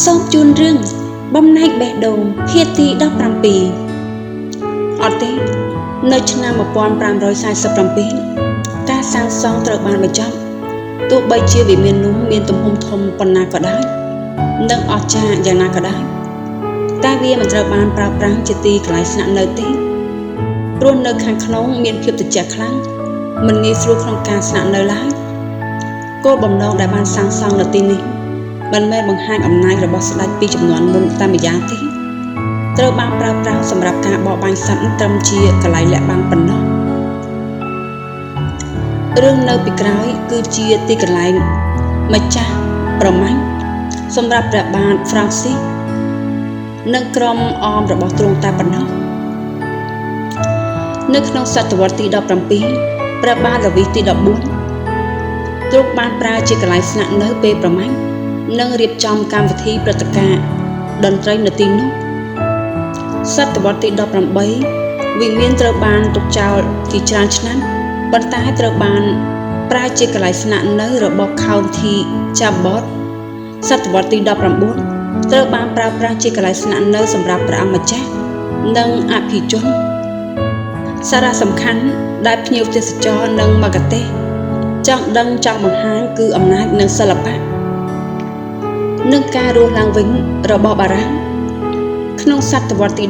សូមជូនរឿងបំណែកបេះដូងភាគទី17អត់ទេនៅឆ្នាំ1547ការសាងសង់ត្រូវបានបញ្ចប់ទោះបីជាវាមាននោះមានទំហំធំប៉ុណ្ណាក៏ដោយនិងអស្ចារ្យយ៉ាងណាក៏ដោយតែវាមិនត្រូវបានប្រើប្រាស់ជាទីកន្លែងស្នាក់នៅទេព្រោះនៅខាងក្នុងមានភាពត្រជាក់ខ្លាំងមិនងាយស្រួលក្នុងការស្នាក់នៅឡើយគោលបំណងដែលបានសាងសង់នៅទីនេះមិនមែនបង្ហាញអំណាចរបស់ស្ដេចពីជំនាន់មុនតែម្យ៉ាងទេត្រូវបានប្រើប្រាស់សម្រាប់ការបរបាញ់សត្វត្រឹមជាកន្លែងលាក់បាំងប៉ុណ្ណោះរឿងនៅពីក្រោយគឺជាទីកន្លែងម្ចាស់ប្រមាញ់សម្រាប់ព្រះបាទហ្វ្រាំងស៊ីសនិងក្រុមអមរបស់ទ្រង់តែប៉ុណ្ណោះនៅក្នុងសតវត្សទី17ព្រះបាទលវីសទី14ទ្រង់បានប្រើជាកន្លែងស្នាក់នៅពេលប្រមាញ់និងរៀបចំកម្មវិធីព្រឹត្តិការណ៍តន្ត្រីនៅទីនោះសតវត្សទី18វិមានត្រូវបានទុកចោលជាច្រើនឆ្នាំប៉ុន្តែត្រូវបានប្រើជាកន្លែងស្នាក់នៅរបស់ County Chabot សតវត្សទី19ត្រូវបានប្រើប្រាស់ជាកន្លែងស្នាក់នៅសម្រាប់ព្រះអង្គម្ចាស់និងអភិជនសារៈសំខាន់ដែលភ្ញៀវទេសចរនិងមគ្គុទ្ទេសក៍ចង់ដឹងចង់បង្ហាញគឺអំណាចនិងសិល្បៈនិងការរស់ឡើងវិញរបស់បារាំងក្នុងសតវត្សទី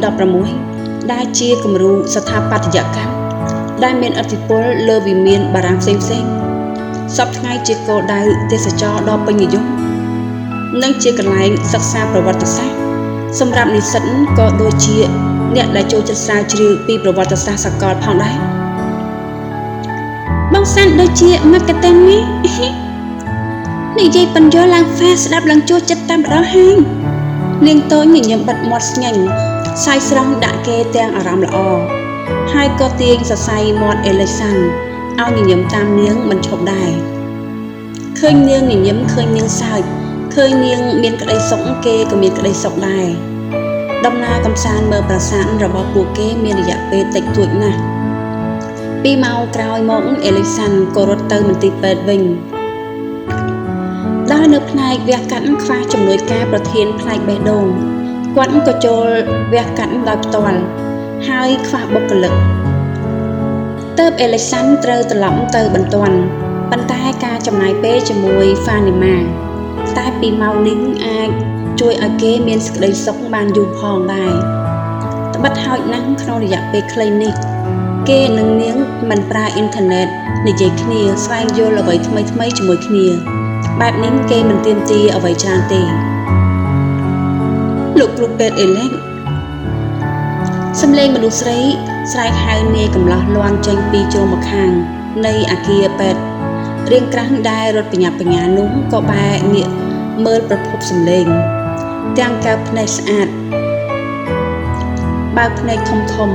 16ដែលជាគំរូស្ថាបត្យកម្មដែលមានឥទ្ធិពលលើវិមានបារាំងផ្សេងៗសពថ្ងៃជាគោលដៅទេសចរដ៏ពេញនិយមនិងជាកន្លែងសិក្សាប្រវត្តិសាស្ត្រសម្រាប់និស្សិតក៏ដូចជាអ្នកដែលចូលចិត្តស្រាវជ្រាវពីប្រវត្តិសាស្ត្រសកលផងដែរបងសាន់ដូចជាមកកតេននេះនិយាយបញ្យល់ឡើងហ្វាស្ដាប់ឡើងចូលចិត្តតាមម្ដងហើយនាងតូចញញឹមបិទមាត់ស្ញាញ់សាយស្រង់ដាក់គេទាំងអារម្មណ៍ល្អហើយក៏ទាញសរសៃមាត់អេលីសាន់ឲ្យញញឹមតាមនាងមិនឈប់ដែរឃើញនាងញញឹមឃើញនាងសើចឃើញនាងមានក្តីសុខគេក៏មានក្តីសុខដែរដំណើរកំសាន្តមើលប្រាសាទរបស់ពួកគេមានរយៈពេលតិចតួចណាស់2ម៉ោងក្រោយមកអេលីសាន់ក៏រត់ទៅមន្ទីរពេទ្យវិញដោយនៅផ្នែកវះកាត់ខ្វះជំនួយការប្រធានផ្នែកបេះដូងគាត់ក៏ចូលវះកាត់ដោយផ្ទាល់ហើយខ្វះបុគ្គលិកទើបអេលីសាន់ត្រូវត្រឡប់ទៅបន្ទាន់ប៉ុន្តែការចំណាយពេលជាមួយហ្វានីម៉ាតែ2ម៉ោងនេះអាចជួយឲ្យគេមានសេចក្តីសុខបានយូរផងដែរត្បិតហោចណាស់ក្នុងរយៈពេលខ្លីនេះគេនិងនាងមិនប្រើអ៊ីនធឺណិតនិយាយគ្នាស្វែងយល់អ្វីថ្មីៗជាមួយគ្នាបែបនេះគេមិនទាមទារអ្វីច្រើនទេលោកគ្រូពេទ្យអេឡែកសំឡេងមនុស្សស្រីស្រែកហៅនាយកំឡោះលាន់ចេញពីជ្រុងម្ខាងនៃអគារពេទ្យរៀងក្រាស់ដែលរត់បញ្ញាប់បញ្ញានោះក៏បែរងាកមើលប្រភពសំឡេងទាំងកែវភ្នែកស្អាតបើកភ្នែកធំ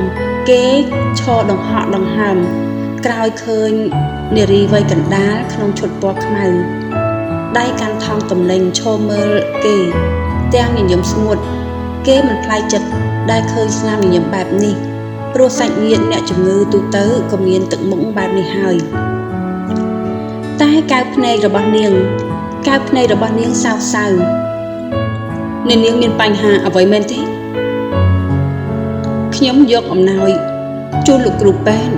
គេឈរដង្ហក់ដង្ហើមក្រោយឃើញនារីវ័យកណ្ដាលក្នុងឈុតពណ៌ខ្មៅដៃកាន់ថង់ទំនិញឈរមើលគេទាំងញញឹមស្ងួតគេមិនខ្លាចចិត្តដែលឃើញស្នាមញញឹមបែបនេះព្រោះសាច់ញាតិអ្នកជំងឺទូទៅក៏មានទឹកមុខបែបនេះហើយតែកែវភ្នែករបស់នាងសៅសៅនាងមានបញ្ហាអ្វីមែនទេខ្ញុំយកអំណោយជូនលោកគ្រូពេទ្យ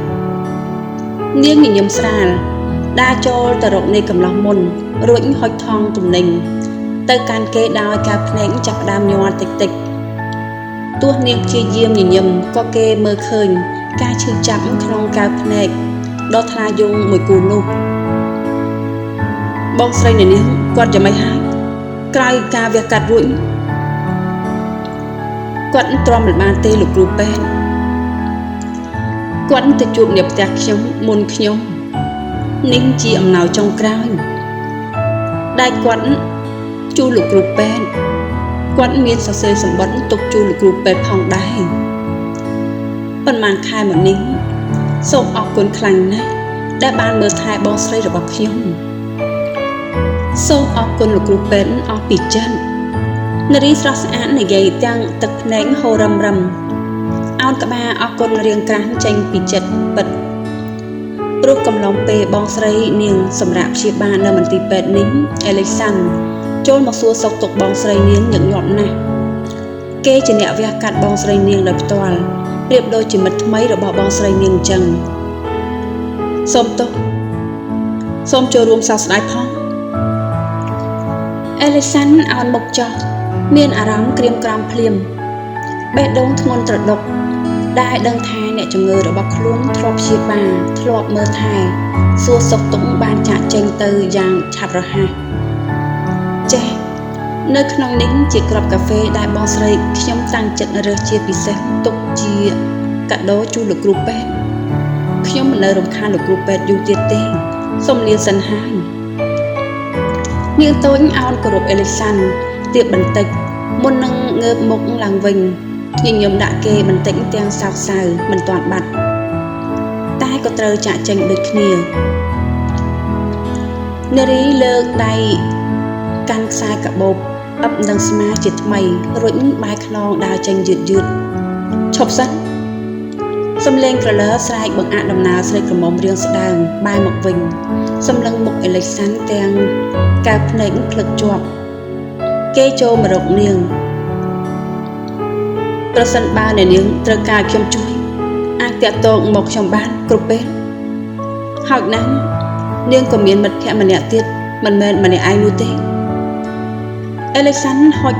នាងញញឹមស្រាលដើរចូលទៅរកនាយកំឡោះមុនរួចហុចថង់ទំនិញទៅកាន់គេដោយកែវភ្នែកចាប់ផ្ដើមញ័រតិចទោះនាងព្យាយាមញញឹមក៏គេមើលឃើញការឈឺចាប់ក្នុងកែវភ្នែកដ៏ថ្លាយងមួយគូនោះបងស្រីនាងគាត់យ៉ាងម៉េចហើយក្រោយការវះកាត់រួចគាត់ទ្រាំមិនបានទេលោកគ្រូពេទ្យគាត់ទៅជួបអ្នកផ្ទះខ្ញុំមុនខ្ញុំនេះជាអំណោយចុងក្រោយដែលគាត់ជូនលោកគ្រូពេទ្យគាត់មានសរសេរសម្បត្តិទុកជូនលោកគ្រូពេទ្យផងដែរប៉ុន្មានខែមកនេះសូមអរគុណខ្លាំងណាស់ដែលបានមើលថែបងស្រីរបស់ខ្ញុំសូមអរគុណលោកគ្រូពេទ្យអស់ពីចិត្តនារីស្រស់ស្អាតនិយាយទាំងទឹកភ្នែកហូររឹមរឹមអោនក្បាលអរគុណរៀងក្រាស់ចេញពីចិត្តពិតព្រោះកំឡុងពេលបងស្រីនាងសម្រាប់ព្យាបាលនៅមន្ទីរពេទ្យនេះអេលីសាន់ ចូលមកសួរសុខទុក្ខបងស្រីនាងញឹកញាប់ណាស់គេជាអ្នកវះកាត់បងស្រីនាងដោយផ្ទាល់ប្រៀបដូចជាមិត្តថ្មីរបស់បងស្រីនាងអញ្ចឹងសូមទោសសូមចូលរួមសោកស្ដាយផងអេលីសាន់អោនមុខចុះមានអារម្មណ៍ក្រៀមក្រំភ្លាមបេះដូងធ្ងន់ត្រដុកដែលដឹងថាអ្នកជំងឺរបស់ខ្លួនធ្លាប់ព្យាបាលធ្លាប់មើលថែសួរសុខទុក្ខបានចាក់ចេញទៅយ៉ាងឆាប់រហ័សចេះនៅក្នុងនេះជាគ្រាប់កាហ្វេដែលបងស្រីខ្ញុំតាំងចិត្តរើសជាពិសេសទុកជាកាដូជូនលោកគ្រូពេទ្យខ្ញុំមិននៅរំខានលោកគ្រូពេទ្យយូរទៀតទេសូមលាសិនហើយនាងតូចអោនគោរពអេលីសាន់ទៀតបន្តិចមុននឹងងើបមុខឡើងវិញញញឹមដាក់គេបន្តិចទាំងសោកសៅមិនទាន់បាត់តែក៏ត្រូវចាក់ចេញដូចគ្នានារីលើកដៃកាន់ខ្សែកាបូបអឹបនឹងស្មាជាថ្មីរួចបែរខ្នងដើរចេញយឺតឈប់សិនសំឡេងក្រលើស្រែកបង្អាក់ដំណើរស្រីក្រមុំរៀងស្ដើងបែរមកវិញសម្លឹងមុខអេលីសាន់ទាំងកៅភ្នែកភ្លឹកជាប់គេចូលមករកនាងប្រសិនបើអ្នកនាងត្រូវការខ្ញុំជួយអាចតាក់ទងមកខ្ញុំបានគ្រប់ពេលហើយណាស់នាងក៏មានមិត្តភក្តិម្នាក់ទៀតមិនមែនម្នាក់ឯងនោះទេអេលីសាន់ហុច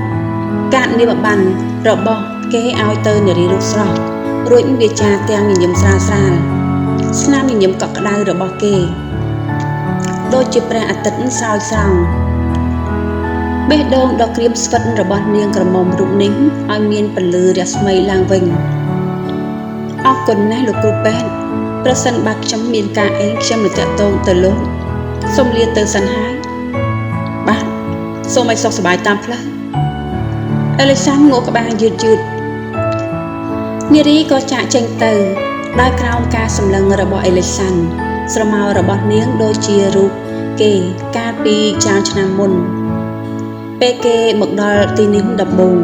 កាតនាមប័ណ្ណរបស់គេឲ្យទៅនារីរូបស្រស់រួចវាចាទាំងញញឹមស្រាលស្នាមញញឹមកក់ក្ដៅរបស់គេដូចជាព្រះអាទិត្យស្រោចស្រង់បេះដូងដ៏ក្រៀមស្វិតរបស់នាងក្រមុំរូបនេះឲ្យមានពន្លឺរស្មីឡើងវិញអរគុណណាស់លោកគ្រូពេទ្យប្រសិនបើខ្ញុំមានការអីខ្ញុំនឹងតាក់ទងទៅលោកសូមលាទៅសិនហើយបាទសូមឲ្យសុខសប្បាយតាមផ្លូវអេលីសាន់ងក់ក្បាលយឺតនារីក៏ចាក់ចេញទៅដោយក្រោមការសម្លឹងរបស់អេលីសាន់ស្រមោលរបស់នាងដូចជារូបគេកាលពីច្រើនឆ្នាំមុនពេលគេមកដល់ទីនេះដំបូង